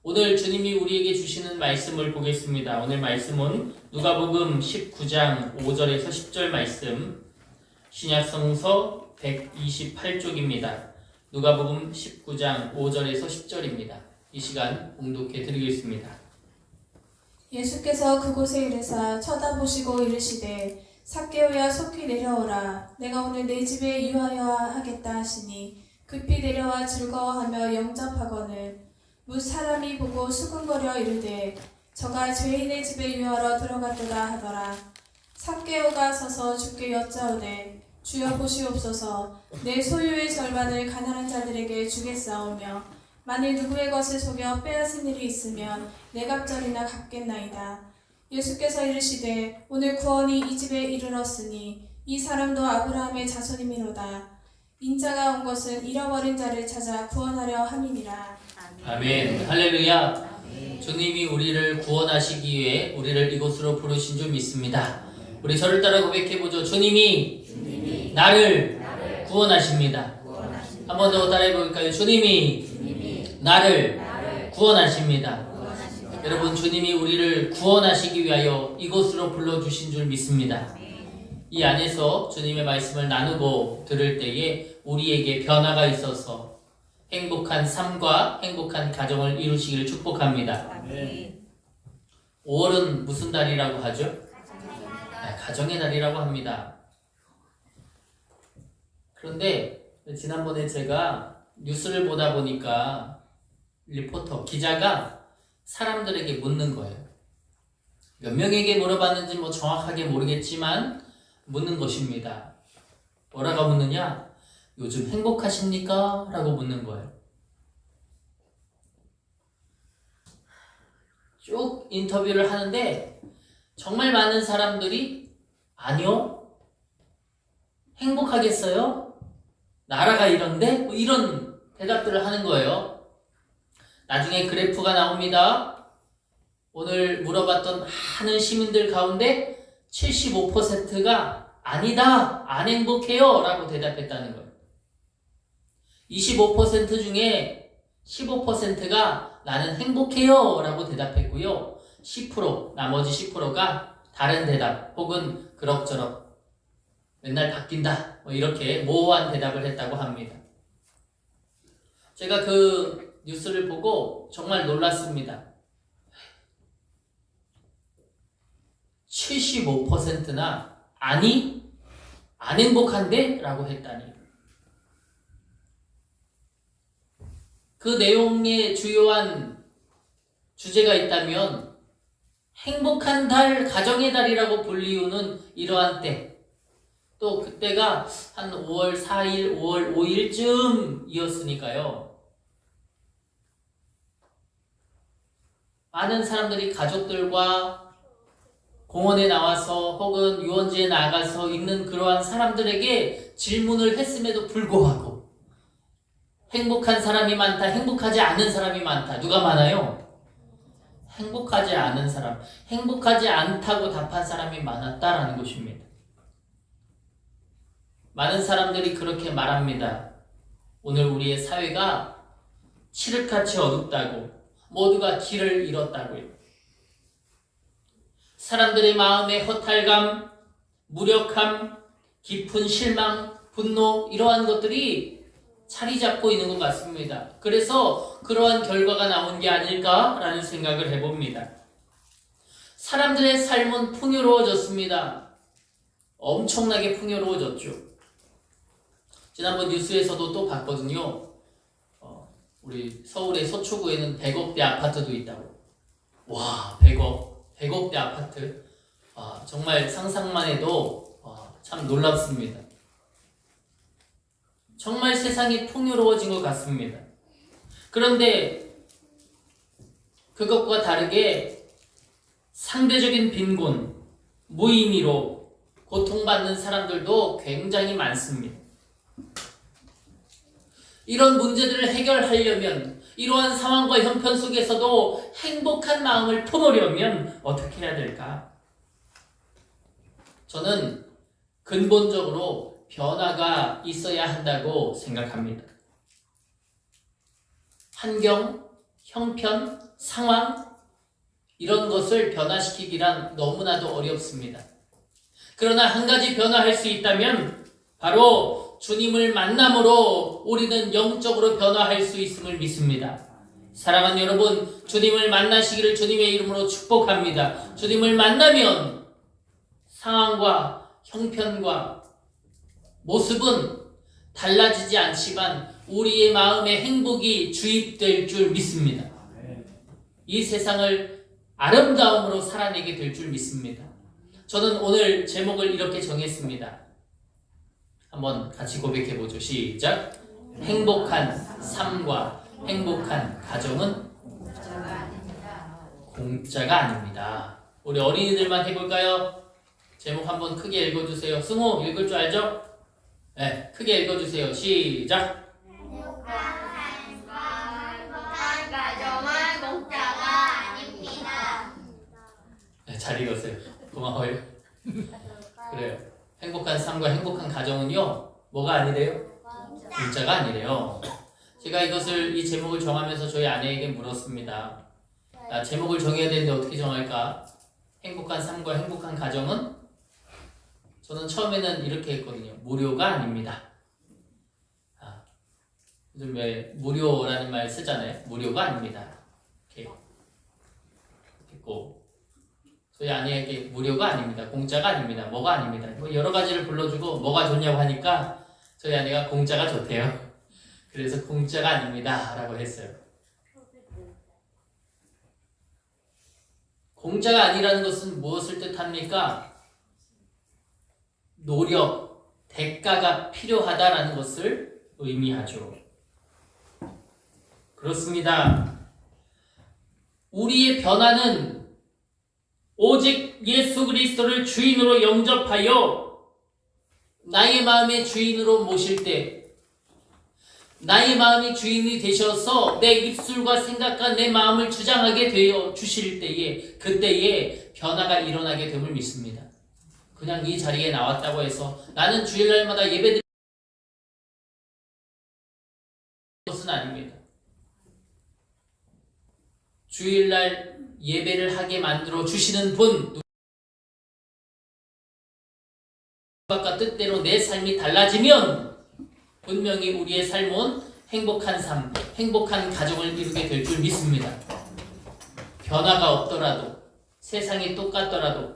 오늘 주님이 우리에게 주시는 말씀을 보겠습니다. 오늘 말씀은 누가복음 19장 5절에서 10절 말씀, 신약성서 128쪽입니다. 누가복음 19장 5절에서 10절입니다. 이 시간 봉독해 드리겠습니다. 예수께서 그곳에 이르사 쳐다보시고 이르시되 삭개오야 속히 내려오라. 내가 오늘 내 집에 유하여 하겠다 하시니 급히 내려와 즐거워하며 영접하거늘 무 사람이 보고 수군거려 이르되 저가 죄인의 집에 유하러 들어갔도다 하더라. 삭개오가 서서 주께 여짜오되 주여 보시옵소서. 내 소유의 절반을 가난한 자들에게 주겠사오며 만일 누구의 것을 속여 빼앗은 일이 있으면 내 갑절이나 갚겠나이다. 예수께서 이르시되 오늘 구원이 이 집에 이르렀으니 이 사람도 아브라함의 자손이미로다. 인자가 온 것은 잃어버린 자를 찾아 구원하려 함이니라. 아멘. 할렐루야. 주님이 우리를 구원하시기 위해 우리를 이곳으로 부르신 줄 믿습니다. 우리 저를 따라 고백해보죠. 주님이 나를 구원하십니다. 한 번 더 따라해 볼까요? 주님이 나를 구원하십니다. 여러분, 주님이 우리를 구원하시기 위하여 이곳으로 불러주신 줄 믿습니다. 이 안에서 주님의 말씀을 나누고 들을 때에 우리에게 변화가 있어서 행복한 삶과 행복한 가정을 이루시기를 축복합니다. 5월은 무슨 달이라고 하죠? 가정의 달이라고 합니다. 그런데 지난번에 제가 뉴스를 보다 보니까 리포터, 기자가 사람들에게 묻는 거예요. 몇 명에게 물어봤는지 정확하게 모르겠지만 묻는 것입니다. 뭐라고 묻느냐? 요즘 행복하십니까? 라고 묻는 거예요. 쭉 인터뷰를 하는데 정말 많은 사람들이 아니요, 행복하겠어요? 나라가 이런데? 이런 대답들을 하는 거예요. 나중에 그래프가 나옵니다. 오늘 물어봤던 많은 시민들 가운데 75%가 아니다, 안 행복해요 라고 대답했다는 거예요. 25% 중에 15%가 나는 행복해요 라고 대답했고요. 10%, 나머지 10%가 다른 대답 혹은 그럭저럭 맨날 바뀐다 이렇게 모호한 대답을 했다고 합니다. 제가 그 뉴스를 보고 정말 놀랐습니다. 75%나 아니, 안 행복한데? 라고 했다니. 그 내용의 주요한 주제가 있다면 행복한 달, 가정의 달이라고 불리우는 이러한 때, 또 그때가 한 5월 4일, 5월 5일쯤이었으니까요. 많은 사람들이 가족들과 공원에 나와서 혹은 유원지에 나가서 있는 그러한 사람들에게 질문을 했음에도 불구하고 행복한 사람이 많다, 행복하지 않은 사람이 많다. 누가 많아요? 행복하지 않은 사람, 행복하지 않다고 답한 사람이 많았다라는 것입니다. 많은 사람들이 그렇게 말합니다. 오늘 우리의 사회가 칠흑같이 어둡다고, 모두가 길을 잃었다고요. 사람들의 마음의 허탈감, 무력함, 깊은 실망, 분노 이러한 것들이 자리 잡고 있는 것 같습니다. 그래서 그러한 결과가 나온 게 아닐까라는 생각을 해봅니다. 사람들의 삶은 풍요로워졌습니다. 엄청나게 풍요로워졌죠. 지난번 뉴스에서도 또 봤거든요. 우리 서울의 서초구에는 100억대 아파트도 있다고. 와, 100억대 아파트. 정말 상상만 해도 참 놀랍습니다. 정말 세상이 풍요로워진 것 같습니다. 그런데 그것과 다르게 상대적인 빈곤, 무의미로 고통받는 사람들도 굉장히 많습니다. 이런 문제들을 해결하려면, 이러한 상황과 형편 속에서도 행복한 마음을 품으려면 어떻게 해야 될까? 저는 근본적으로 변화가 있어야 한다고 생각합니다. 환경, 형편, 상황 이런 것을 변화시키기란 너무나도 어렵습니다. 그러나 한 가지 변화할 수 있다면 바로 주님을 만남으로 우리는 영적으로 변화할 수 있음을 믿습니다. 사랑하는 여러분, 주님을 만나시기를 주님의 이름으로 축복합니다. 주님을 만나면 상황과 형편과 모습은 달라지지 않지만 우리의 마음에 행복이 주입될 줄 믿습니다. 이 세상을 아름다움으로 살아내게 될 줄 믿습니다. 저는 오늘 제목을 이렇게 정했습니다. 한번 같이 고백해보죠. 시작. 행복한 삶과 행복한 가정은 공짜가 아닙니다. 우리 어린이들만 해볼까요? 제목 한번 크게 읽어주세요. 승호 읽을 줄 알죠? 네, 크게 읽어주세요. 시작. 행복한 삶과 행복한 가정은 공짜가 아닙니다. 네, 잘 읽었어요. 고마워요. 그래요. 행복한 삶과 행복한 가정은요, 뭐가 아니래요? 공짜가 아니래요. 제가 이 제목을 정하면서 저희 아내에게 물었습니다. 제목을 정해야 되는데 어떻게 정할까? 행복한 삶과 행복한 가정은? 저는 처음에는 이렇게 했거든요. 무료가 아닙니다. 요즘 왜 무료라는 말 쓰잖아요. 무료가 아닙니다. 이렇게 했고, 저희 아내에게 무료가 아닙니다. 공짜가 아닙니다. 뭐가 아닙니다. 뭐 여러 가지를 불러주고 뭐가 좋냐고 하니까 저희 아내가 공짜가 좋대요. 그래서 공짜가 아닙니다 라고 했어요. 공짜가 아니라는 것은 무엇을 뜻합니까? 노력, 대가가 필요하다라는 것을 의미하죠. 그렇습니다. 우리의 변화는 오직 예수 그리스도를 주인으로 영접하여 나의 마음의 주인으로 모실 때, 나의 마음이 주인이 되셔서 내 입술과 생각과 내 마음을 주장하게 되어 주실 때에, 그때에 변화가 일어나게 됨을 믿습니다. 그냥 이 자리에 나왔다고 해서 나는 주일날마다 예배드리는 것은 아닙니다. 주일날 예배를 하게 만들어 주시는 분, 누가 뜻대로 내 삶이 달라지면 분명히 우리의 삶은 행복한 삶, 행복한 가정을 이루게 될 줄 믿습니다. 변화가 없더라도, 세상이 똑같더라도,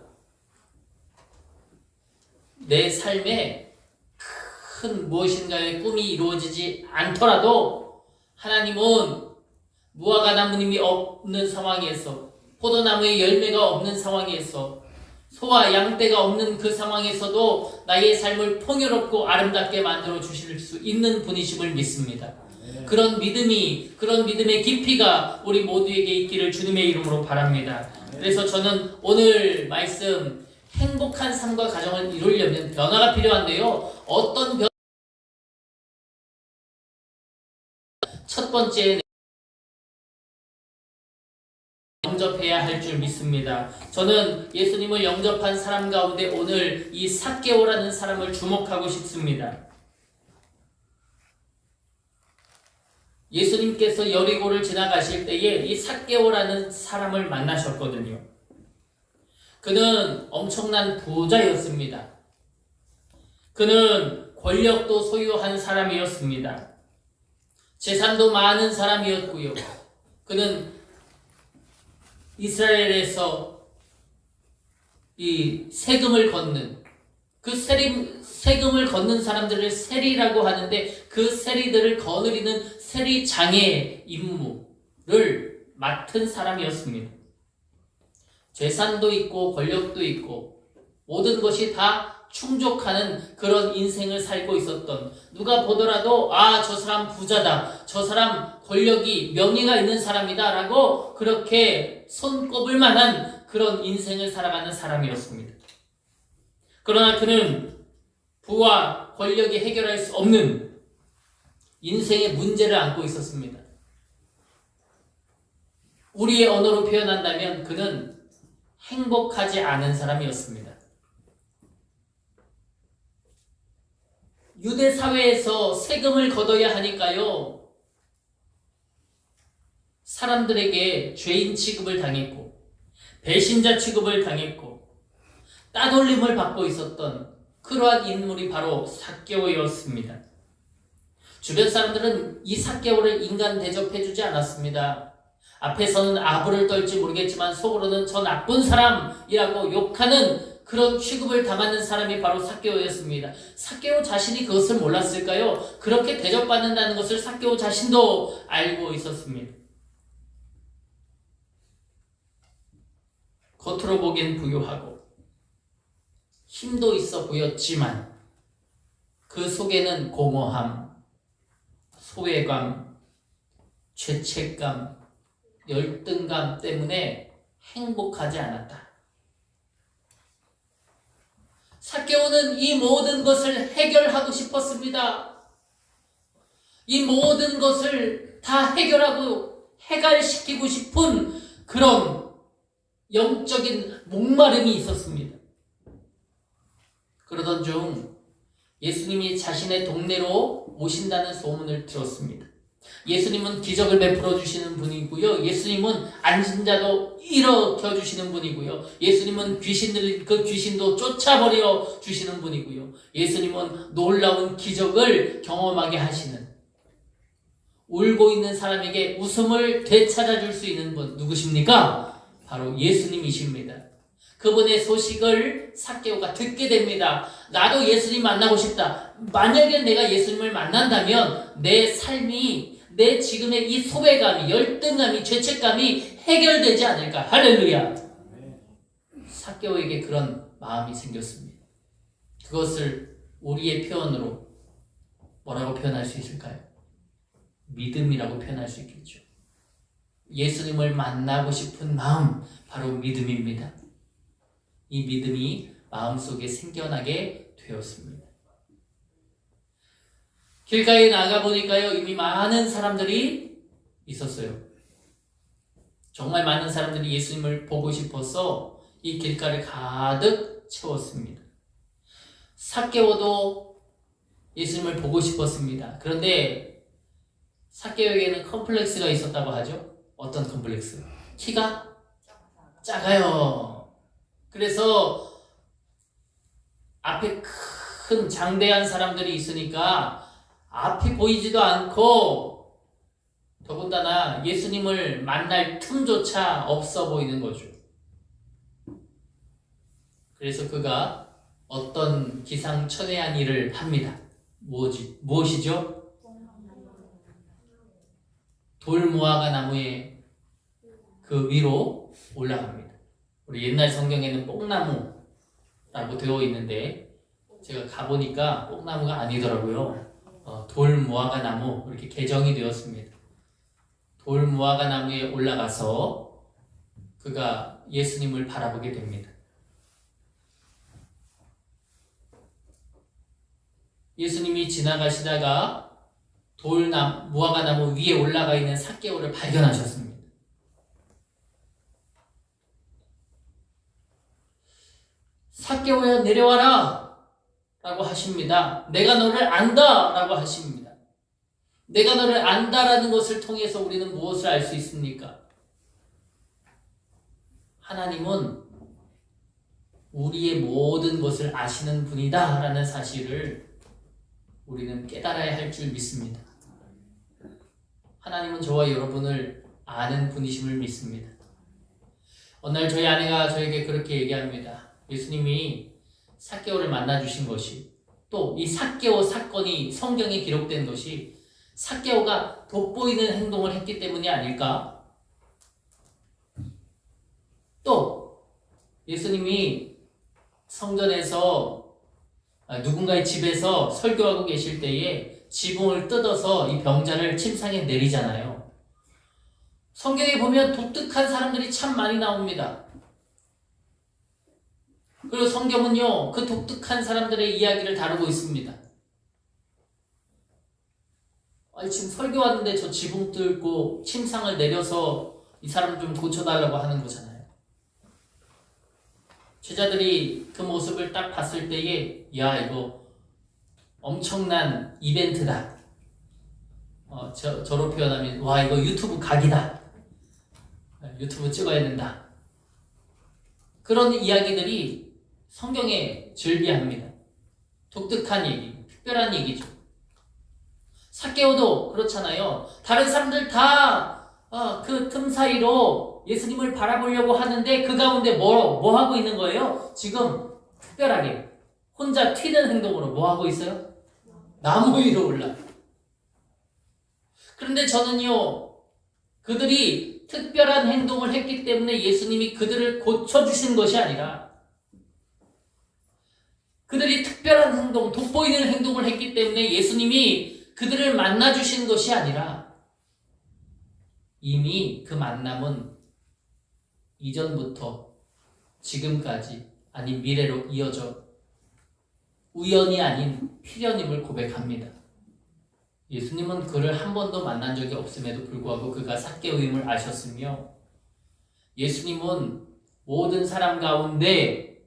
내 삶에 큰 무엇인가의 꿈이 이루어지지 않더라도 하나님은 무화과 나무님이 없는 상황에서, 포도나무의 열매가 없는 상황에서, 소와 양떼가 없는 그 상황에서도 나의 삶을 풍요롭고 아름답게 만들어 주실 수 있는 분이심을 믿습니다. 그런 믿음의 깊이가 우리 모두에게 있기를 주님의 이름으로 바랍니다. 그래서 저는 오늘 말씀, 행복한 삶과 가정을 이루려면 변화가 필요한데요. 어떤 변화? 첫 번째, 영접해야 할 줄 믿습니다. 저는 예수님을 영접한 사람 가운데 오늘 이 삭개오라는 사람을 주목하고 싶습니다. 예수님께서 여리고를 지나가실 때에 이 삭개오라는 사람을 만나셨거든요. 그는 엄청난 부자였습니다. 그는 권력도 소유한 사람이었습니다. 재산도 많은 사람이었고요. 그는 이스라엘에서 이 세금을 걷는, 그 세금을 걷는 사람들을 세리라고 하는데 그 세리들을 거느리는 세리장의 임무를 맡은 사람이었습니다. 재산도 있고 권력도 있고 모든 것이 다 충족하는 그런 인생을 살고 있었던, 누가 보더라도 저 사람 부자다, 저 사람 권력이 명예가 있는 사람이다 라고 그렇게 손꼽을 만한 그런 인생을 살아가는 사람이었습니다. 그러나 그는 부와 권력이 해결할 수 없는 인생의 문제를 안고 있었습니다. 우리의 언어로 표현한다면 그는 행복하지 않은 사람이었습니다. 유대 사회에서 세금을 걷어야 하니까요, 사람들에게 죄인 취급을 당했고 배신자 취급을 당했고 따돌림을 받고 있었던 그러한 인물이 바로 삭개오였습니다. 주변 사람들은 이 삭개오를 인간 대접해주지 않았습니다. 앞에서는 아부를 떨지 모르겠지만 속으로는 저 나쁜 사람이라고 욕하는 그런 취급을 당하는 사람이 바로 삭개오였습니다. 삭개오 자신이 그것을 몰랐을까요? 그렇게 대접받는다는 것을 삭개오 자신도 알고 있었습니다. 겉으로 보기엔 부유하고 힘도 있어 보였지만 그 속에는 공허함, 소외감, 죄책감, 열등감 때문에 행복하지 않았다. 삭개오는 이 모든 것을 해결하고 싶었습니다. 이 모든 것을 다 해결하고 해결시키고 싶은 그런 영적인 목마름이 있었습니다. 그러던 중 예수님이 자신의 동네로 오신다는 소문을 들었습니다. 예수님은 기적을 베풀어 주시는 분이고요. 예수님은 앉은 자도 일으켜 주시는 분이고요. 예수님은 그 귀신도 쫓아버려 주시는 분이고요. 예수님은 놀라운 기적을 경험하게 하시는, 울고 있는 사람에게 웃음을 되찾아 줄 수 있는 분 누구십니까? 바로 예수님이십니다. 그분의 소식을 삭개오가 듣게 됩니다. 나도 예수님 만나고 싶다. 만약에 내가 예수님을 만난다면 내 삶이, 내 지금의 이 소외감이, 열등감이, 죄책감이 해결되지 않을까. 할렐루야. 삭개오에게 그런 마음이 생겼습니다. 그것을 우리의 표현으로 뭐라고 표현할 수 있을까요? 믿음이라고 표현할 수 있겠죠. 예수님을 만나고 싶은 마음, 바로 믿음입니다. 이 믿음이 마음속에 생겨나게 되었습니다. 길가에 나가보니까요, 이미 많은 사람들이 있었어요. 정말 많은 사람들이 예수님을 보고 싶어서 이 길가를 가득 채웠습니다. 삭개오도 예수님을 보고 싶었습니다. 그런데 삭개오에게는 컴플렉스가 있었다고 하죠. 어떤 컴플렉스? 키가 작아요. 그래서 앞에 큰 장대한 사람들이 있으니까 앞이 보이지도 않고 더군다나 예수님을 만날 틈조차 없어 보이는 거죠. 그래서 그가 어떤 기상천외한 일을 합니다. 무엇이죠? 돌무화과 나무의 그 위로 올라갑니다. 우리 옛날 성경에는 뽕나무라고 되어 있는데 제가 가보니까 뽕나무가 아니더라고요. 돌무화과 나무 이렇게 개정이 되었습니다. 돌무화과 나무에 올라가서 그가 예수님을 바라보게 됩니다. 예수님이 지나가시다가 무화과 나무 위에 올라가 있는 삭개오를 발견하셨습니다. 삭개오야 내려와라 라고 하십니다. 내가 너를 안다 라고 하십니다. 내가 너를 안다라는 것을 통해서 우리는 무엇을 알 수 있습니까? 하나님은 우리의 모든 것을 아시는 분이다 라는 사실을 우리는 깨달아야 할 줄 믿습니다. 하나님은 저와 여러분을 아는 분이심을 믿습니다. 어느 날 저희 아내가 저에게 그렇게 얘기합니다. 예수님이 삭개오를 만나주신 것이, 또 이 삭개오 사건이 성경에 기록된 것이 삭개오가 돋보이는 행동을 했기 때문이 아닐까? 또 예수님이 성전에서 누군가의 집에서 설교하고 계실 때에 지붕을 뜯어서 이 병자를 침상에 내리잖아요. 성경에 보면 독특한 사람들이 참 많이 나옵니다. 그리고 성경은요, 그 독특한 사람들의 이야기를 다루고 있습니다. 아니, 지금 설교 왔는데 저 지붕 뚫고 침상을 내려서 이 사람 좀 고쳐달라고 하는 거잖아요. 제자들이 그 모습을 딱 봤을 때에, 야, 이거 엄청난 이벤트다. 저로 표현하면, 와, 이거 유튜브 각이다. 유튜브 찍어야 된다. 그런 이야기들이 성경에 즐비합니다. 독특한 얘기, 특별한 얘기죠. 삭개오도 그렇잖아요. 다른 사람들 다 그 틈 사이로 예수님을 바라보려고 하는데 그 가운데 뭐 하고 있는 거예요? 지금 특별하게 혼자 튀는 행동으로 뭐 하고 있어요? 나무 위로 올라. 그런데 저는요, 그들이 특별한 행동을 했기 때문에 예수님이 그들을 고쳐주신 것이 아니라 그들이 특별한 행동, 돋보이는 행동을 했기 때문에 예수님이 그들을 만나주신 것이 아니라 이미 그 만남은 이전부터 지금까지 아니 미래로 이어져 우연이 아닌 필연임을 고백합니다. 예수님은 그를 한 번도 만난 적이 없음에도 불구하고 그가 삭개오임을 아셨으며 예수님은 모든 사람 가운데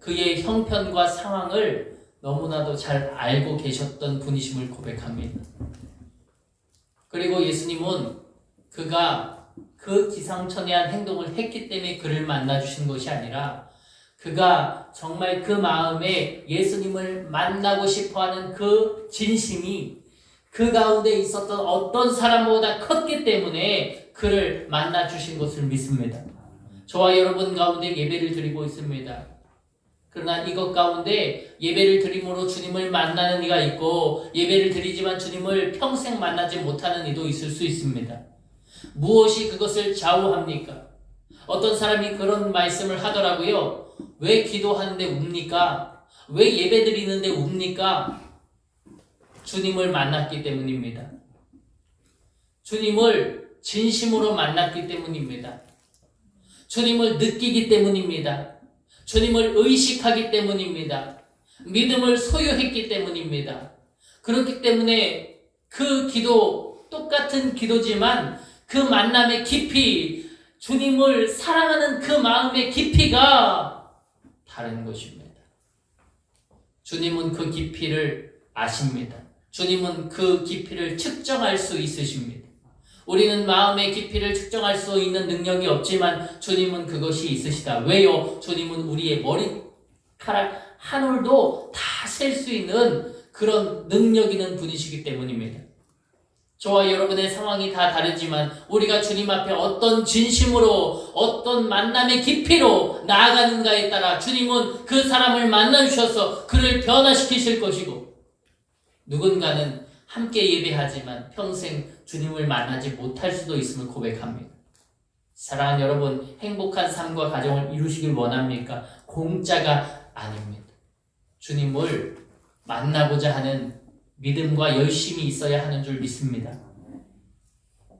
그의 형편과 상황을 너무나도 잘 알고 계셨던 분이심을 고백합니다. 그리고 예수님은 그가 그 기상천외한 행동을 했기 때문에 그를 만나주신 것이 아니라 그가 정말 그 마음에 예수님을 만나고 싶어하는 그 진심이 그 가운데 있었던 어떤 사람보다 컸기 때문에 그를 만나주신 것을 믿습니다. 저와 여러분 가운데 예배를 드리고 있습니다. 그러나 이것 가운데 예배를 드림으로 주님을 만나는 이가 있고 예배를 드리지만 주님을 평생 만나지 못하는 이도 있을 수 있습니다. 무엇이 그것을 좌우합니까? 어떤 사람이 그런 말씀을 하더라고요. 왜 기도하는데 웁니까? 왜 예배 드리는데 웁니까? 주님을 만났기 때문입니다. 주님을 진심으로 만났기 때문입니다. 주님을 느끼기 때문입니다. 주님을 의식하기 때문입니다. 믿음을 소유했기 때문입니다. 그렇기 때문에 그 기도, 똑같은 기도지만 그 만남의 깊이, 주님을 사랑하는 그 마음의 깊이가 다른 것입니다. 주님은 그 깊이를 아십니다. 주님은 그 깊이를 측정할 수 있으십니다. 우리는 마음의 깊이를 측정할 수 있는 능력이 없지만 주님은 그것이 있으시다. 왜요? 주님은 우리의 머리카락 한 올도 다 셀 수 있는 그런 능력 있는 분이시기 때문입니다. 저와 여러분의 상황이 다 다르지만 우리가 주님 앞에 어떤 진심으로 어떤 만남의 깊이로 나아가는가에 따라 주님은 그 사람을 만나주셔서 그를 변화시키실 것이고 누군가는 함께 예배하지만 평생 주님을 만나지 못할 수도 있음을 고백합니다. 사랑하는 여러분, 행복한 삶과 가정을 이루시길 원합니까? 공짜가 아닙니다. 주님을 만나고자 하는 믿음과 열심이 있어야 하는 줄 믿습니다.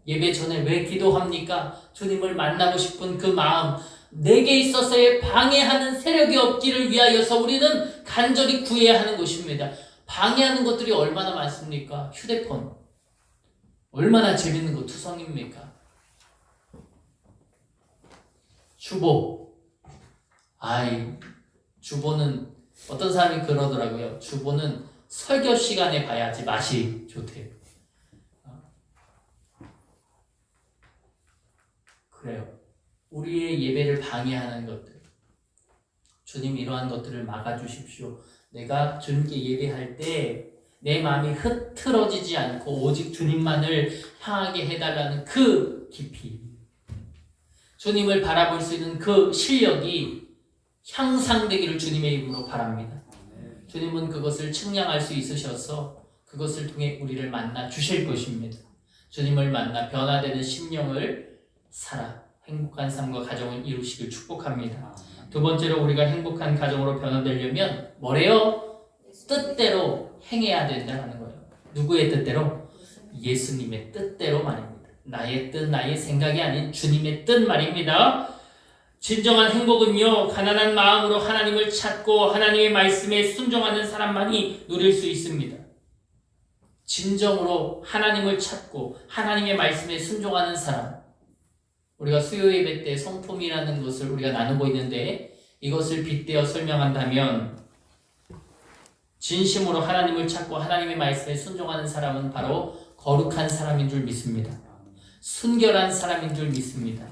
예배 전에 왜 기도합니까? 주님을 만나고 싶은 그 마음, 내게 있어서의 방해하는 세력이 없기를 위하여서 우리는 간절히 구해야 하는 것입니다. 방해하는 것들이 얼마나 많습니까? 휴대폰. 얼마나 재밌는 거 투성입니까? 주보. 주보는 어떤 사람이 그러더라고요. 주보는 설교 시간에 봐야지 맛이 좋대요. 그래요. 우리의 예배를 방해하는 것들. 주님 이러한 것들을 막아주십시오. 내가 주님께 예배할 때 내 마음이 흐트러지지 않고 오직 주님만을 향하게 해달라는 그 깊이. 주님을 바라볼 수 있는 그 실력이 향상되기를 주님의 이름으로 바랍니다. 주님은 그것을 측량할 수 있으셔서 그것을 통해 우리를 만나 주실 것입니다. 주님을 만나 변화되는 심령을 살아 행복한 삶과 가정을 이루시길 축복합니다. 두 번째로 우리가 행복한 가정으로 변화되려면 뭐래요? 뜻대로 행해야 된다는 거예요. 누구의 뜻대로? 예수님의 뜻대로 말입니다. 나의 뜻, 나의 생각이 아닌 주님의 뜻 말입니다. 진정한 행복은요, 가난한 마음으로 하나님을 찾고 하나님의 말씀에 순종하는 사람만이 누릴 수 있습니다. 진정으로 하나님을 찾고 하나님의 말씀에 순종하는 사람. 우리가 수요 예배 때 성품이라는 것을 우리가 나누고 있는데 이것을 빗대어 설명한다면 진심으로 하나님을 찾고 하나님의 말씀에 순종하는 사람은 바로 거룩한 사람인 줄 믿습니다. 순결한 사람인 줄 믿습니다.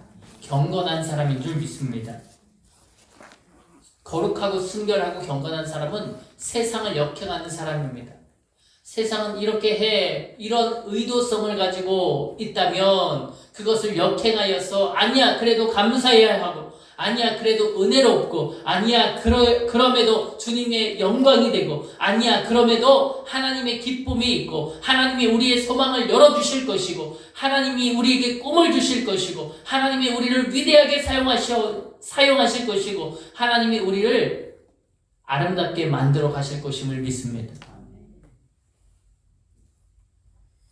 경건한 사람인 줄 믿습니다. 거룩하고 순결하고 경건한 사람은 세상을 역행하는 사람입니다. 세상은 이렇게 해, 이런 의도성을 가지고 있다면 그것을 역행하여서 아니야 그래도 감사해야 하고, 아니야 그래도 은혜롭고, 아니야 그럼에도 주님의 영광이 되고, 아니야 그럼에도 하나님의 기쁨이 있고, 하나님이 우리의 소망을 열어주실 것이고, 하나님이 우리에게 꿈을 주실 것이고, 하나님이 우리를 위대하게 사용하실 것이고, 하나님이 우리를 아름답게 만들어 가실 것임을 믿습니다.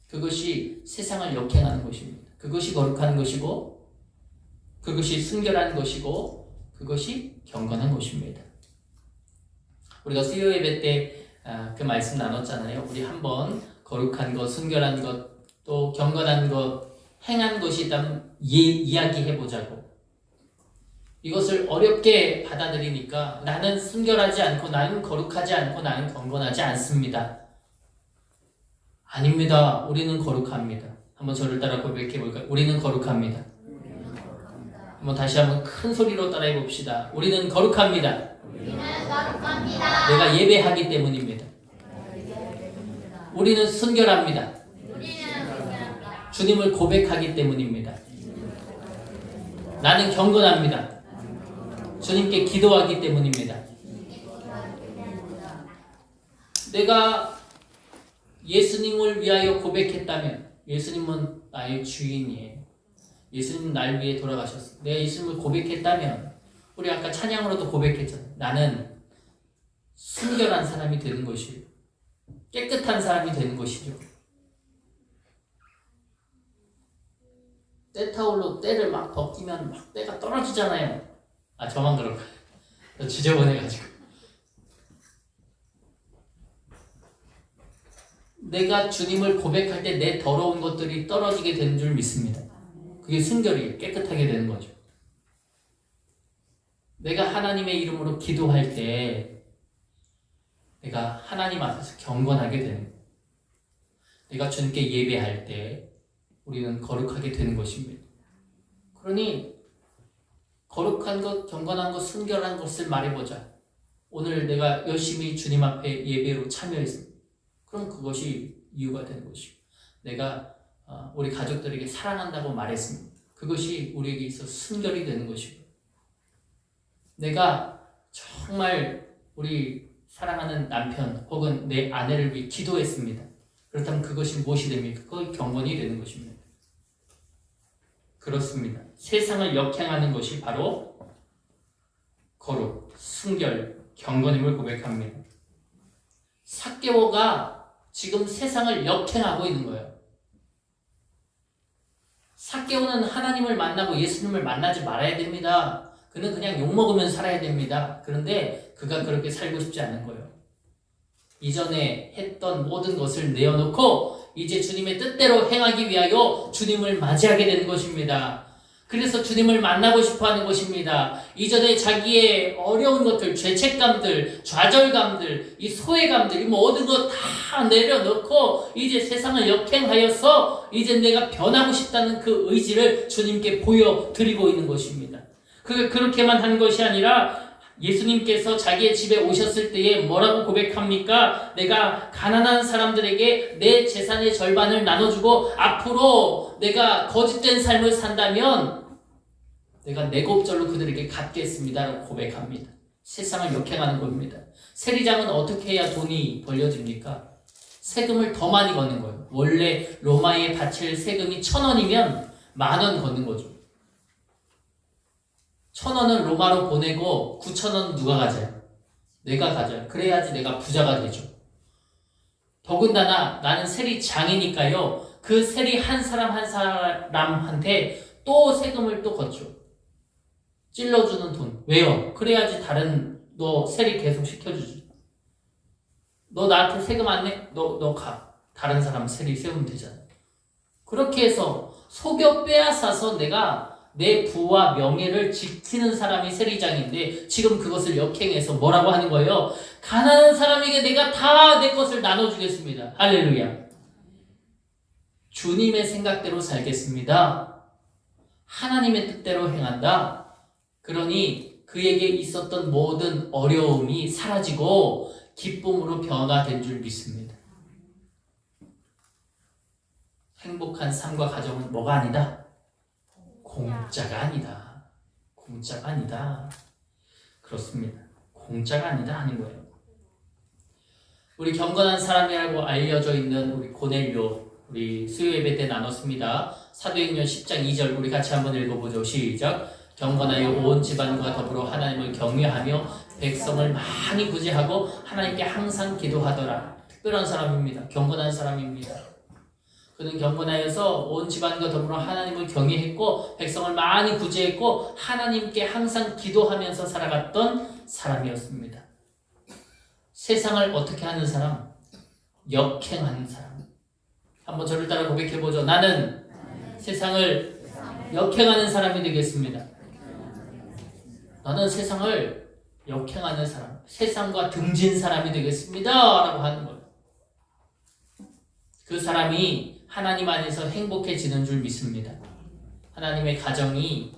그것이 세상을 역행하는 것입니다. 그것이 거룩한 것이고, 그것이 순결한 것이고, 그것이 경건한 것입니다. 우리가 수요 예배 때 그 말씀 나눴잖아요. 우리 한번 거룩한 것, 순결한 것, 또 경건한 것, 행한 것이 있다면 이야기해 보자고. 이것을 어렵게 받아들이니까 나는 순결하지 않고, 나는 거룩하지 않고, 나는 경건하지 않습니다. 아닙니다. 우리는 거룩합니다. 한번 저를 따라 고백해 볼까요? 우리는 거룩합니다. 한번 다시 한번 큰 소리로 따라해 봅시다. 우리는 거룩합니다. 우리는 거룩합니다. 내가 예배하기 때문입니다. 우리는 순결합니다. 우리는 순결합니다. 주님을 고백하기 때문입니다. 나는 경건합니다. 주님께 기도하기 때문입니다. 내가 예수님을 위하여 고백했다면, 예수님은 나의 주인이에요. 예수님은 날 위해 돌아가셨어요. 내가 예수님을 고백했다면, 우리 아까 찬양으로도 고백했잖아요. 나는 순결한 사람이 되는 것이요, 깨끗한 사람이 되는 것이죠. 때타올로 때를 막 벗기면 막 때가 떨어지잖아요. 저만 그럴까요? 지저분해가지고. 내가 주님을 고백할 때 내 더러운 것들이 떨어지게 되는 줄 믿습니다. 그게 순결이 깨끗하게 되는 거죠. 내가 하나님의 이름으로 기도할 때 내가 하나님 앞에서 경건하게 되는 거예요. 내가 주님께 예배할 때 우리는 거룩하게 되는 것입니다. 그러니 거룩한 것, 경건한 것, 순결한 것을 말해보자. 오늘 내가 열심히 주님 앞에 예배로 참여했습니다. 그럼 그것이 이유가 되는 것이고, 내가 우리 가족들에게 사랑한다고 말했습니다. 그것이 우리에게 있어 순결이 되는 것이고, 내가 정말 우리 사랑하는 남편 혹은 내 아내를 위해 기도했습니다. 그렇다면 그것이 무엇이 됩니까? 그것이 경건이 되는 것입니다. 그렇습니다. 세상을 역행하는 것이 바로 거룩, 순결, 경건임을 고백합니다. 삭개오가 지금 세상을 역행하고 있는 거예요. 삭개오는 하나님을 만나고 예수님을 만나지 말아야 됩니다. 그는 그냥 욕먹으면서 살아야 됩니다. 그런데 그가 그렇게 살고 싶지 않은 거예요. 이전에 했던 모든 것을 내어놓고 이제 주님의 뜻대로 행하기 위하여 주님을 맞이하게 되는 것입니다. 그래서 주님을 만나고 싶어하는 것입니다. 이전에 자기의 어려운 것들, 죄책감들, 좌절감들, 이 소외감들, 이 모든 것 다 내려놓고 이제 세상을 역행하여서 이제 내가 변하고 싶다는 그 의지를 주님께 보여드리고 있는 것입니다. 그렇게만 한 것이 아니라 예수님께서 자기의 집에 오셨을 때에 뭐라고 고백합니까? 내가 가난한 사람들에게 내 재산의 절반을 나눠주고 앞으로 내가 거짓된 삶을 산다면 내가 내곱절로 그들에게 갚겠습니다라고 고백합니다. 세상을 역행하는 겁니다. 세리장은 어떻게 해야 돈이 벌려집니까? 세금을 더 많이 걷는 거예요. 원래 로마에 바칠 세금이 1,000원이면 10,000원 걷는 거죠. 1,000원은 로마로 보내고 9,000원 누가 가져요? 내가 가져요. 그래야지 내가 부자가 되죠. 더군다나 나는 세리장이니까요. 그 세리 한 사람 한 사람한테 또 세금을 또 걷죠. 찔러주는 돈. 왜요? 그래야지 다른 너 세리 계속 시켜주지. 너 나한테 세금 안 내? 너 가. 다른 사람 세리 세우면 되잖아. 그렇게 해서 속여 빼앗아서 내가 내 부와 명예를 지키는 사람이 세리장인데 지금 그것을 역행해서 뭐라고 하는 거예요? 가난한 사람에게 내가 다 내 것을 나눠주겠습니다. 할렐루야. 주님의 생각대로 살겠습니다. 하나님의 뜻대로 행한다. 그러니 그에게 있었던 모든 어려움이 사라지고 기쁨으로 변화된 줄 믿습니다. 행복한 삶과 가정은 뭐가 아니다? 공짜가 아니다. 공짜가 아니다. 그렇습니다. 공짜가 아니다 하는 거예요. 우리 경건한 사람이라고 알려져 있는 우리 고넬료, 우리 수요 예배 때 나눴습니다. 사도행전 10장 2절 우리 같이 한번 읽어보죠. 시작. 경건하여 온 집안과 더불어 하나님을 경외하며 백성을 많이 구제하고 하나님께 항상 기도하더라. 특별한 사람입니다. 경건한 사람입니다. 그는 경건하여서 온 집안과 더불어 하나님을 경외했고 백성을 많이 구제했고 하나님께 항상 기도하면서 살아갔던 사람이었습니다. 세상을 어떻게 하는 사람? 역행하는 사람. 한번 저를 따라 고백해보죠. 나는 세상을 역행하는 사람이 되겠습니다. 나는 세상을 역행하는 사람, 세상과 등진 사람이 되겠습니다 라고 하는 거예요. 그 사람이 하나님 안에서 행복해지는 줄 믿습니다. 하나님의 가정이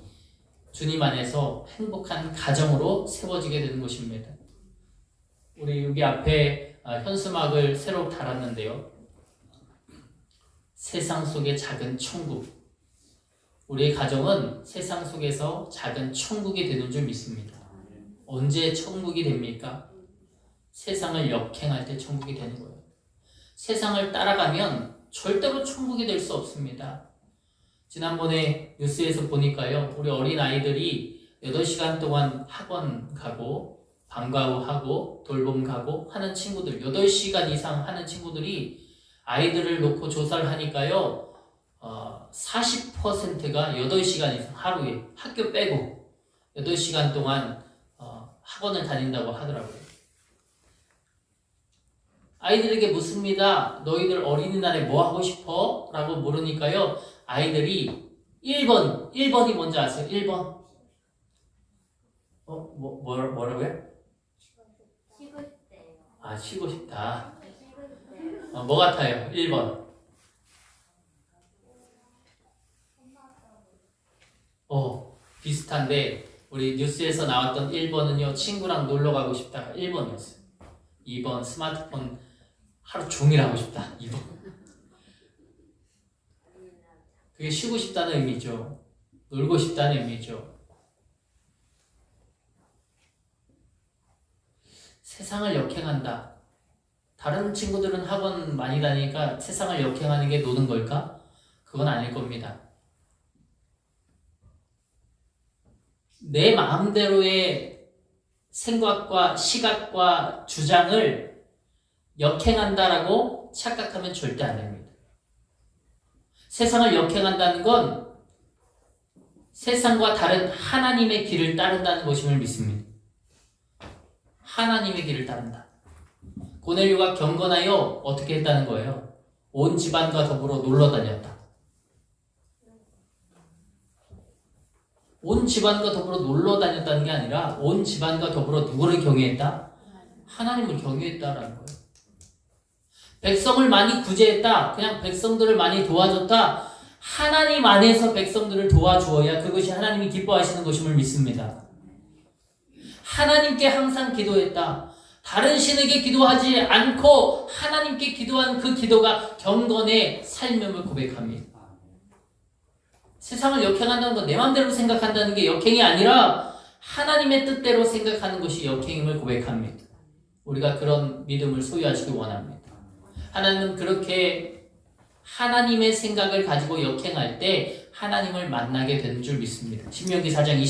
주님 안에서 행복한 가정으로 세워지게 되는 것입니다. 우리 여기 앞에 현수막을 새로 달았는데요. 세상 속의 작은 천국. 우리의 가정은 세상 속에서 작은 천국이 되는 줄 믿습니다. 언제 천국이 됩니까? 세상을 역행할 때 천국이 되는 거예요. 세상을 따라가면 절대로 천국이 될 수 없습니다. 지난번에 뉴스에서 보니까요. 우리 어린아이들이 8시간 동안 학원 가고 방과후 하고 돌봄 가고 하는 친구들 8시간 이상 하는 친구들이 아이들을 놓고 조사를 하니까요. 40%가 8시간 이상 하루에 학교 빼고 8시간 동안 학원을 다닌다고 하더라고요. 아이들에게 묻습니다. 너희들 어린이날에 뭐 하고 싶어? 라고 물으니까요. 아이들이 1번이 뭔지 아세요? 1번. 뭐라고요? 쉬고 싶대요. 아, 쉬고 싶다. 쉬고 싶대요. 뭐 같아요? 1번. 비슷한데 우리 뉴스에서 나왔던 1번은요. 친구랑 놀러 가고 싶다가 1번이었어요. 2번 스마트폰 하루 종일 하고 싶다. 2번. 그게 쉬고 싶다는 의미죠. 놀고 싶다는 의미죠. 세상을 역행한다. 다른 친구들은 학원 많이 다니니까 세상을 역행하는 게 노는 걸까? 그건 아닐 겁니다. 내 마음대로의 생각과 시각과 주장을 역행한다라고 착각하면 절대 안 됩니다. 세상을 역행한다는 건 세상과 다른 하나님의 길을 따른다는 것임을 믿습니다. 하나님의 길을 따른다. 고넬료가 경건하여 어떻게 했다는 거예요? 온 집안과 더불어 놀러 다녔다. 온 집안과 더불어 놀러 다녔다는 게 아니라 온 집안과 더불어 누구를 경외했다? 하나님을 경외했다라는 거예요. 백성을 많이 구제했다. 그냥 백성들을 많이 도와줬다. 하나님 안에서 백성들을 도와주어야 그것이 하나님이 기뻐하시는 것임을 믿습니다. 하나님께 항상 기도했다. 다른 신에게 기도하지 않고 하나님께 기도한 그 기도가 경건의 삶임을 고백합니다. 세상을 역행한다는 건 내 마음대로 생각한다는 게 역행이 아니라 하나님의 뜻대로 생각하는 것이 역행임을 고백합니다. 우리가 그런 믿음을 소유하시기 원합니다. 하나님은 그렇게 하나님의 생각을 가지고 역행할 때 하나님을 만나게 되는 줄 믿습니다. 신명기 4장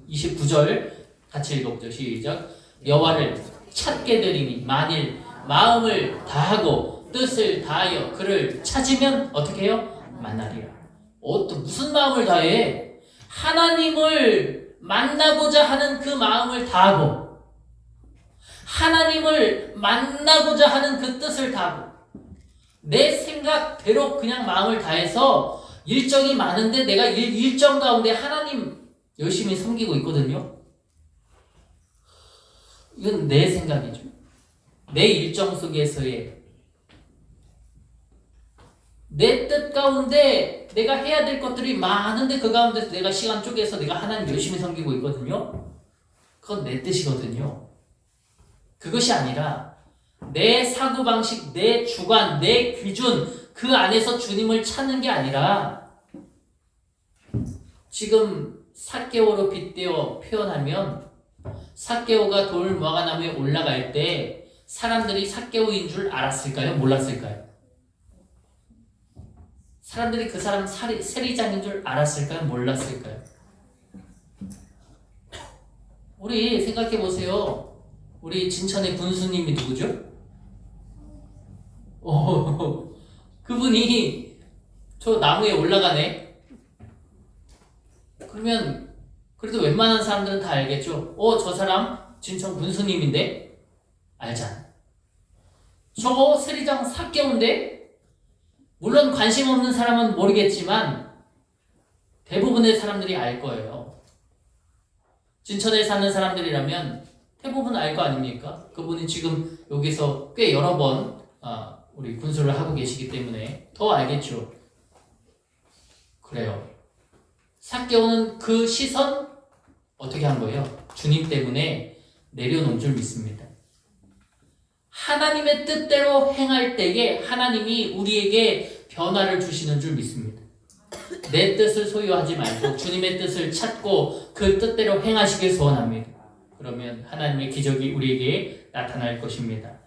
29절 같이 읽어보죠. 시작. 여호와를 찾게 되리니 만일 마음을 다하고 뜻을 다하여 그를 찾으면 어떻게 해요? 만나리라. 또 무슨 마음을 다해? 하나님을 만나고자 하는 그 마음을 다하고 하나님을 만나고자 하는 그 뜻을 다하고 내 생각대로 그냥 마음을 다해서 일정이 많은데 내가 일정 가운데 하나님 열심히 섬기고 있거든요. 이건 내 생각이죠. 내 일정 속에서의 내 뜻 가운데 내가 해야 될 것들이 많은데 그 가운데서 내가 시간 쪼개서 내가 하나님 열심히 섬기고 있거든요. 그건 내 뜻이거든요. 그것이 아니라 내 사고방식, 내 주관, 내 기준 그 안에서 주님을 찾는 게 아니라 지금 삭개오로 빗대어 표현하면 삭개오가 돌 무화과나무에 올라갈 때 사람들이 삭개오인 줄 알았을까요? 몰랐을까요? 사람들이 그 사람 세리장인 줄 알았을까요? 몰랐을까요? 우리 생각해 보세요. 우리 진천의 군수님이 누구죠? 그분이 저 나무에 올라가네. 그러면 그래도 웬만한 사람들은 다 알겠죠? 저 사람 진천 군수님인데? 알잖아. 저거 세리장 삭개오인데? 물론 관심 없는 사람은 모르겠지만 대부분의 사람들이 알 거예요. 진천에 사는 사람들이라면 대부분 알 거 아닙니까? 그분이 지금 여기서 꽤 여러 번 우리 군수를 하고 계시기 때문에 더 알겠죠. 그래요. 삭개오는 그 시선 어떻게 한 거예요? 주님 때문에 내려놓은 줄 믿습니다. 하나님의 뜻대로 행할 때에 하나님이 우리에게 변화를 주시는 줄 믿습니다. 내 뜻을 소유하지 말고 주님의 뜻을 찾고 그 뜻대로 행하시길 소원합니다. 그러면 하나님의 기적이 우리에게 나타날 것입니다.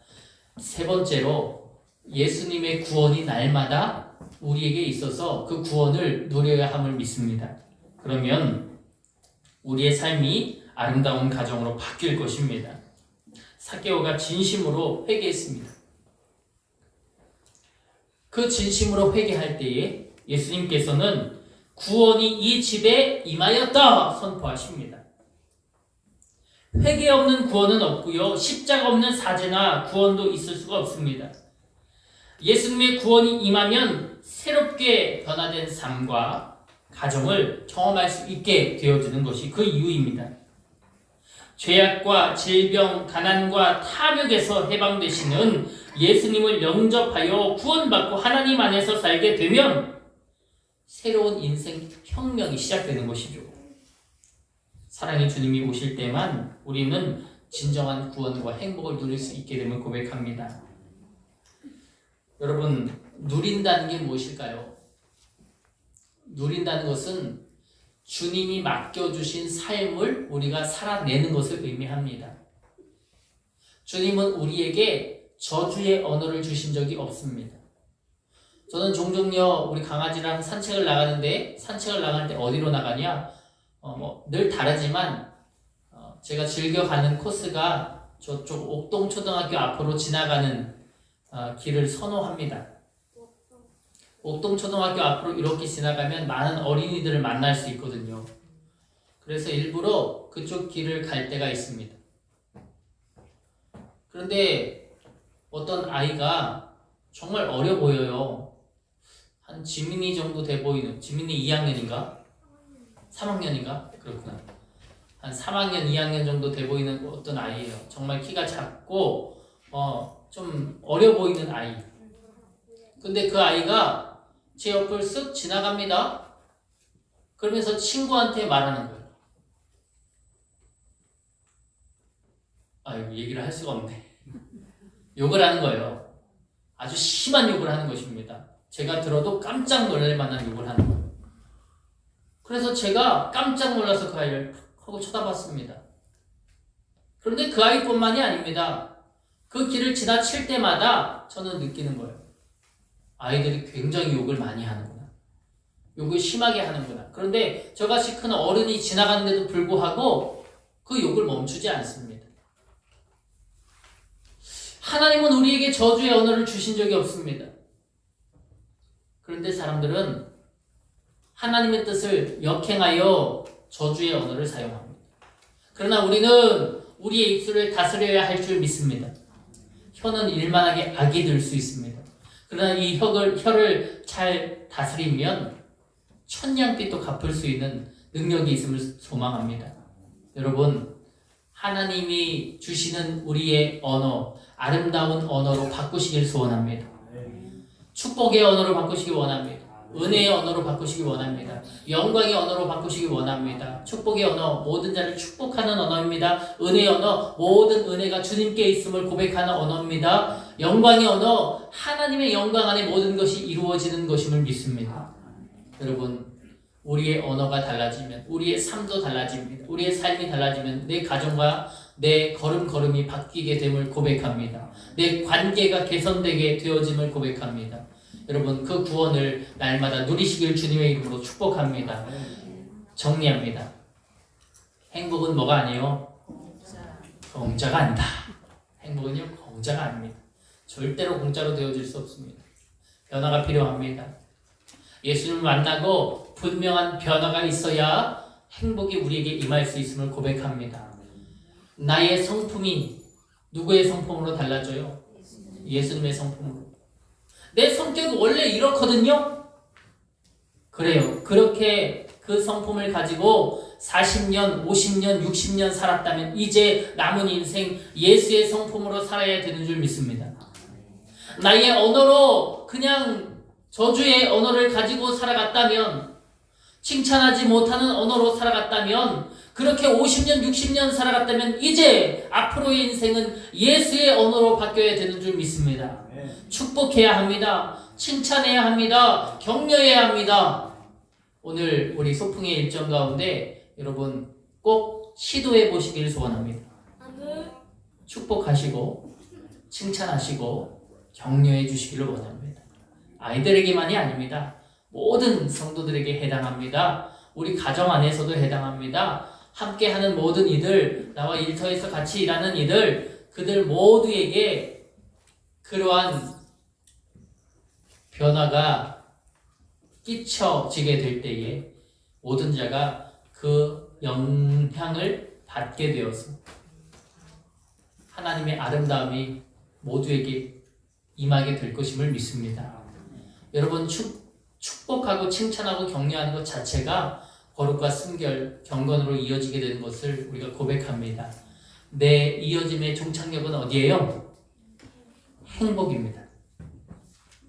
세 번째로 예수님의 구원이 날마다 우리에게 있어서 그 구원을 누려야 함을 믿습니다. 그러면 우리의 삶이 아름다운 가정으로 바뀔 것입니다. 삭개오가 진심으로 회개했습니다. 그 진심으로 회개할 때에 예수님께서는 구원이 이 집에 임하였다 선포하십니다. 회개 없는 구원은 없고요. 십자가 없는 사죄나 구원도 있을 수가 없습니다. 예수님의 구원이 임하면 새롭게 변화된 삶과 가정을 경험할 수 있게 되어주는 것이 그 이유입니다. 죄악과 질병, 가난과 탐욕에서 해방되시는 예수님을 영접하여 구원받고 하나님 안에서 살게 되면 새로운 인생 혁명이 시작되는 것이죠. 사랑의 주님이 오실 때만 우리는 진정한 구원과 행복을 누릴 수 있게 됨을 고백합니다. 여러분, 누린다는 게 무엇일까요? 누린다는 것은 주님이 맡겨주신 삶을 우리가 살아내는 것을 의미합니다. 주님은 우리에게 저주의 언어를 주신 적이 없습니다. 저는 종종요 우리 강아지랑 산책을 나가는데 산책을 나갈 때 어디로 나가냐? 늘 다르지만 제가 즐겨 가는 코스가 저쪽 옥동초등학교 앞으로 지나가는 길을 선호합니다. 옥동초등학교 앞으로 이렇게 지나가면 많은 어린이들을 만날 수 있거든요. 그래서 일부러 그쪽 길을 갈 때가 있습니다. 그런데 어떤 아이가 정말 어려 보여요. 한 지민이 정도 돼 보이는, 지민이 2학년인가? 3학년인가? 그렇구나. 한 3학년, 2학년 정도 돼 보이는 어떤 아이예요. 정말 키가 작고 좀 어려 보이는 아이. 근데 그 아이가 제 옆을 쓱 지나갑니다. 그러면서 친구한테 말하는 거예요. 이거 얘기를 할 수가 없네. 욕을 하는 거예요. 아주 심한 욕을 하는 것입니다. 제가 들어도 깜짝 놀랄 만한 욕을 하는 거예요. 그래서 제가 깜짝 놀라서 그 아이를 하고 쳐다봤습니다. 그런데 그 아이뿐만이 아닙니다. 그 길을 지나칠 때마다 저는 느끼는 거예요. 아이들이 굉장히 욕을 많이 하는구나. 욕을 심하게 하는구나. 그런데 저같이 큰 어른이 지나가는데도 불구하고 그 욕을 멈추지 않습니다. 하나님은 우리에게 저주의 언어를 주신 적이 없습니다. 그런데 사람들은 하나님의 뜻을 역행하여 저주의 언어를 사용합니다. 그러나 우리는 우리의 입술을 다스려야 할 줄 믿습니다. 혀는 일만하게 악이 될 수 있습니다. 그러나 이 혀를 잘 다스리면 천냥빚도 갚을 수 있는 능력이 있음을 소망합니다. 여러분, 하나님이 주시는 우리의 언어, 아름다운 언어로 바꾸시길 소원합니다. 축복의 언어로 바꾸시길 원합니다. 은혜의 언어로 바꾸시기 원합니다. 영광의 언어로 바꾸시기 원합니다. 축복의 언어, 모든 자를 축복하는 언어입니다. 은혜의 언어, 모든 은혜가 주님께 있음을 고백하는 언어입니다. 영광의 언어, 하나님의 영광 안에 모든 것이 이루어지는 것임을 믿습니다. 여러분, 우리의 언어가 달라지면 우리의 삶도 달라집니다. 우리의 삶이 달라지면 내 가정과 내 걸음걸음이 바뀌게 됨을 고백합니다. 내 관계가 개선되게 되어짐을 고백합니다. 여러분, 그 구원을 날마다 누리시길 주님의 이름으로 축복합니다. 정리합니다. 행복은 뭐가 아니에요? 공짜가 아니다. 행복은요, 공짜가 아닙니다. 절대로 공짜로 되어질 수 없습니다. 변화가 필요합니다. 예수님을 만나고 분명한 변화가 있어야 행복이 우리에게 임할 수 있음을 고백합니다. 나의 성품이 누구의 성품으로 달라져요? 예수님의 성품으로. 내 성격이 원래 이렇거든요? 그래요. 그렇게 그 성품을 가지고 40년, 50년, 60년 살았다면 이제 남은 인생 예수의 성품으로 살아야 되는 줄 믿습니다. 나의 언어로 그냥 저주의 언어를 가지고 살아갔다면, 칭찬하지 못하는 언어로 살아갔다면, 그렇게 50년, 60년 살아갔다면 이제 앞으로의 인생은 예수의 언어로 바뀌어야 되는 줄 믿습니다. 축복해야 합니다. 칭찬해야 합니다. 격려해야 합니다. 오늘 우리 소풍의 일정 가운데 여러분 꼭 시도해 보시길 소원합니다. 축복하시고 칭찬하시고 격려해 주시기를 원합니다. 아이들에게만이 아닙니다. 모든 성도들에게 해당합니다. 우리 가정 안에서도 해당합니다. 함께하는 모든 이들, 나와 일터에서 같이 일하는 이들, 그들 모두에게 그러한 변화가 끼쳐지게 될 때에 모든 자가 그 영향을 받게 되어서 하나님의 아름다움이 모두에게 임하게 될 것임을 믿습니다. 여러분, 축복하고 칭찬하고 격려하는 것 자체가 거룩과 순결, 경건으로 이어지게 되는 것을 우리가 고백합니다. 내 이어짐의 종착역은 어디예요? 행복입니다.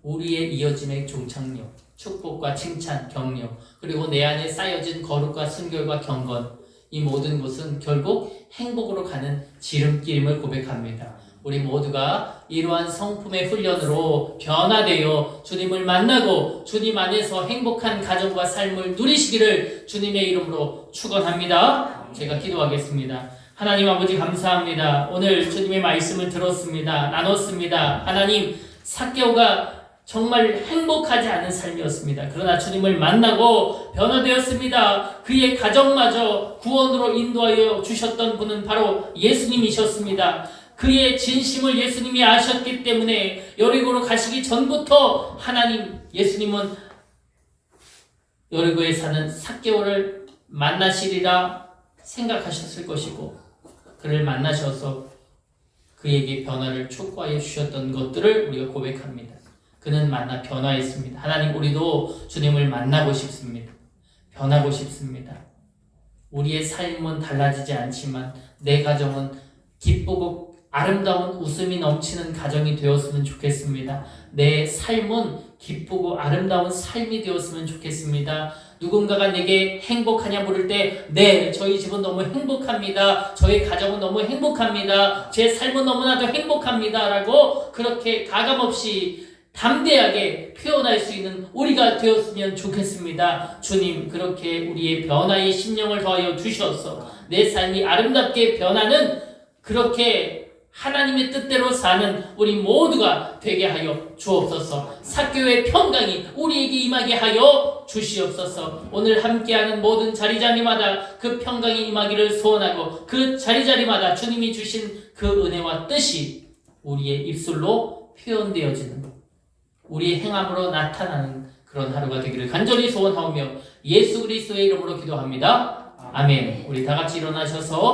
우리의 이어짐의 종착역, 축복과 칭찬, 격려, 그리고 내 안에 쌓여진 거룩과 순결과 경건, 이 모든 것은 결국 행복으로 가는 지름길임을 고백합니다. 우리 모두가 이러한 성품의 훈련으로 변화되어 주님을 만나고 주님 안에서 행복한 가정과 삶을 누리시기를 주님의 이름으로 축원합니다. 제가 기도하겠습니다. 하나님 아버지 감사합니다. 오늘 주님의 말씀을 들었습니다. 나눴습니다. 하나님, 삭개오가 정말 행복하지 않은 삶이었습니다. 그러나 주님을 만나고 변화되었습니다. 그의 가정마저 구원으로 인도하여 주셨던 분은 바로 예수님이셨습니다. 그의 진심을 예수님이 아셨기 때문에 여리고로 가시기 전부터 하나님, 예수님은 여리고에 사는 삭개오를 만나시리라 생각하셨을 것이고, 그를 만나셔서 그에게 변화를 촉구하여 주셨던 것들을 우리가 고백합니다. 그는 만나 변화했습니다. 하나님, 우리도 주님을 만나고 싶습니다. 변하고 싶습니다. 우리의 삶은 달라지지 않지만 내 가정은 기쁘고 아름다운 웃음이 넘치는 가정이 되었으면 좋겠습니다. 내 삶은 기쁘고 아름다운 삶이 되었으면 좋겠습니다. 누군가가 내게 행복하냐 물을 때, 네, 저희 집은 너무 행복합니다. 저희 가정은 너무 행복합니다. 제 삶은 너무나도 행복합니다. 라고 그렇게 가감없이 담대하게 표현할 수 있는 우리가 되었으면 좋겠습니다. 주님, 그렇게 우리의 변화의 심령을 더하여 주셔서 내 삶이 아름답게 변하는, 그렇게 하나님의 뜻대로 사는 우리 모두가 되게 하여 주옵소서. 삭개오의 평강이 우리에게 임하게 하여 주시옵소서. 오늘 함께하는 모든 자리자리마다 그 평강이 임하기를 소원하고, 그 자리자리마다 주님이 주신 그 은혜와 뜻이 우리의 입술로 표현되어지는, 우리의 행함으로 나타나는 그런 하루가 되기를 간절히 소원하오며 예수 그리스도의 이름으로 기도합니다. 아멘. 우리 다 같이 일어나셔서